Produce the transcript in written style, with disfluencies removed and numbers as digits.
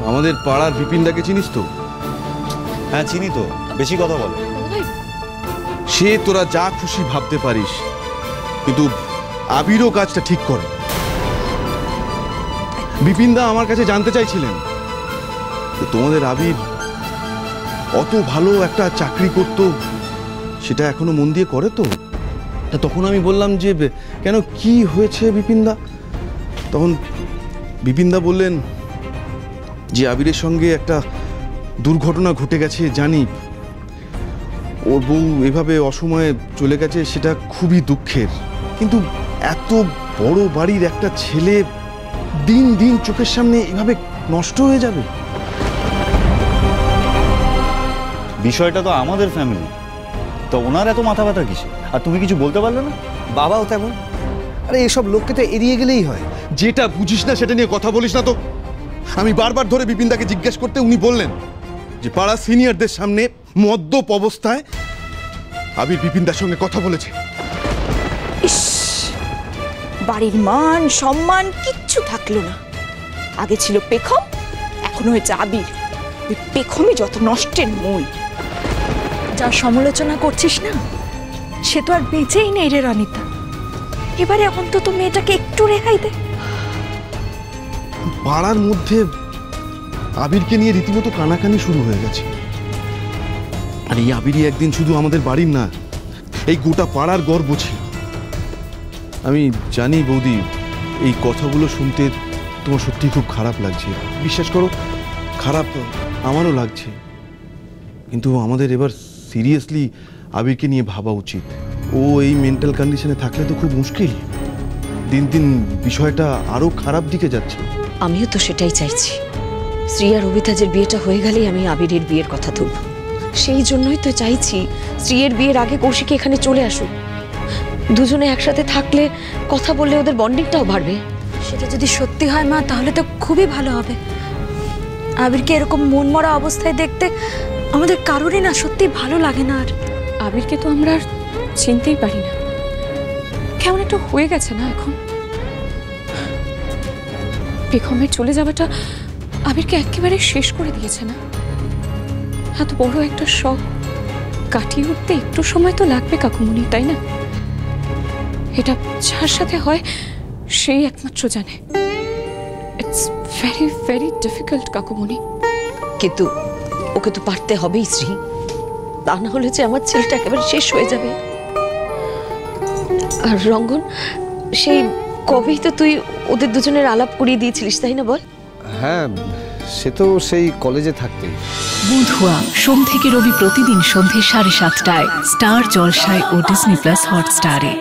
আমাদের পাড়ার বিপিনদাকে চিনিস তো? হ্যাঁ চিনি তো, বেশি কথা বলে। সে তোরা যা খুশি ভাবতে পারিস, কিন্তু আবিরও কাজটা ঠিক করে। বিপিনদা আমার কাছে জানতে চাইছিলেন তোমাদের আবির অত ভালো একটা চাকরি করত, সেটা এখনো মন দিয়ে করে তো? তখন আমি বললাম যে কেন, কি হয়েছে বিপিনদা? তখন বিপিনদা বললেন যে আবিরের সঙ্গে একটা দুর্ঘটনা ঘটে গেছে, জানি ওর বউ এভাবে অসময়ে চলে গেছে, সেটা খুবই দুঃখের, কিন্তু এত বড় বাড়ির একটা ছেলে দিন দিন চোখের সামনে এভাবে নষ্ট হয়ে যাবে। বিষয়টা তো আমাদের ফ্যামিলি, তো ওনার এত মাথা ব্যথা কিসে? আর তুমি কিছু বলতে পারলে না? বাবাও তেমন। আরে এসব লোককে তো এড়িয়ে গেলেই হয়। যেটা বুঝিস না সেটা নিয়ে কথা বলিস না তো। আমি বারবার ধরে বিপিনদাকে জিজ্ঞেস করতে উনি বললেন যে পাড়া সিনিয়রদের সামনে মদ্যপ অবস্থায় আবির বিপিনদার সঙ্গে কথা বলেছে। ইস, বাড়ির মান সম্মান কিচ্ছু থাকলো না। আগে ছিল পেখম, এখন হয়েছে আবির। ওই পেখমই যত নষ্টের মূল। যার সমালোচনা করছিস না, সে তো আর বেঁচেই নেই রে রনিতা। এবারে অন্তত মেয়েটাকে একটু রেহাই দে। পাড়ার মধ্যে আবিরকে নিয়ে রীতিমতো কানাকানি শুরু হয়ে গেছে। আর এই আবিরই একদিন শুধু আমাদের বাড়ির না, এই গোটা পাড়ার গর্ব ছিল। আমি জানি বৌদি, এই কথাগুলো শুনতে তোমার সত্যি খুব খারাপ লাগছে, বিশ্বাস করো খারাপ আমারও লাগছে, কিন্তু আমাদের এবার সিরিয়াসলি আবিরকে নিয়ে ভাবা উচিত। ও এই মেন্টাল কন্ডিশনে থাকলে তো খুব মুশকিল। দিন দিন বিষয়টা আরো খারাপ দিকে যাচ্ছে। আমিও তো সেটাই চাইছি। শ্রী আর অভিতাজের বিয়েটা হয়ে গেলেই আমি আবিরের বিয়ের কথা তুলব। সেই জন্যই তো চাইছি শ্রীয়ের বিয়ের আগে কৌশিক এখানে চলে আসুক। দুজনে একসাথে থাকলে, কথা বললে ওদের বন্ডিংটাও বাড়বে। সেটা যদি সত্যি হয় মা, তাহলে তো খুবই ভালো হবে। আবিরকে এরকম মন মরা অবস্থায় দেখতে আমাদের কারোরই না সত্যি ভালো লাগে না। আর আবিরকে তো আমরা আর চিনতেই পারি না, কেমন একটা হয়ে গেছে না এখন। পেখমের চলে যাওয়াটা আবিরকে একেবারে শেষ করে দিয়েছে না? এত বড় একটা শখ কাটিয়ে উঠতে একটু সময় তো লাগবে কাকুমণি, তাই না? এটা যার সাথে হয় সেই একমাত্র জানে। ইটস ভেরি ভেরি ডিফিকাল্ট কাকুমণি। কিন্তু ওকে তো পারতে হবেই শ্রী, তা না হলে যে আমার ছেলেটা একেবারে শেষ হয়ে যাবে। আর রঙ্গন, সেই কবেই তো তুই ওদের দুজনের আলাপ করিয়ে দিয়েছিলিস, তাই না বল? হ্যাঁ, সে তো সেই কলেজে থাকতেই। বুধুয়া সোম থেকে রবি প্রতিদিন সন্ধ্যে 7:30টায় স্টার জলসায় ও ডিজনি প্লাস হটস্টারে।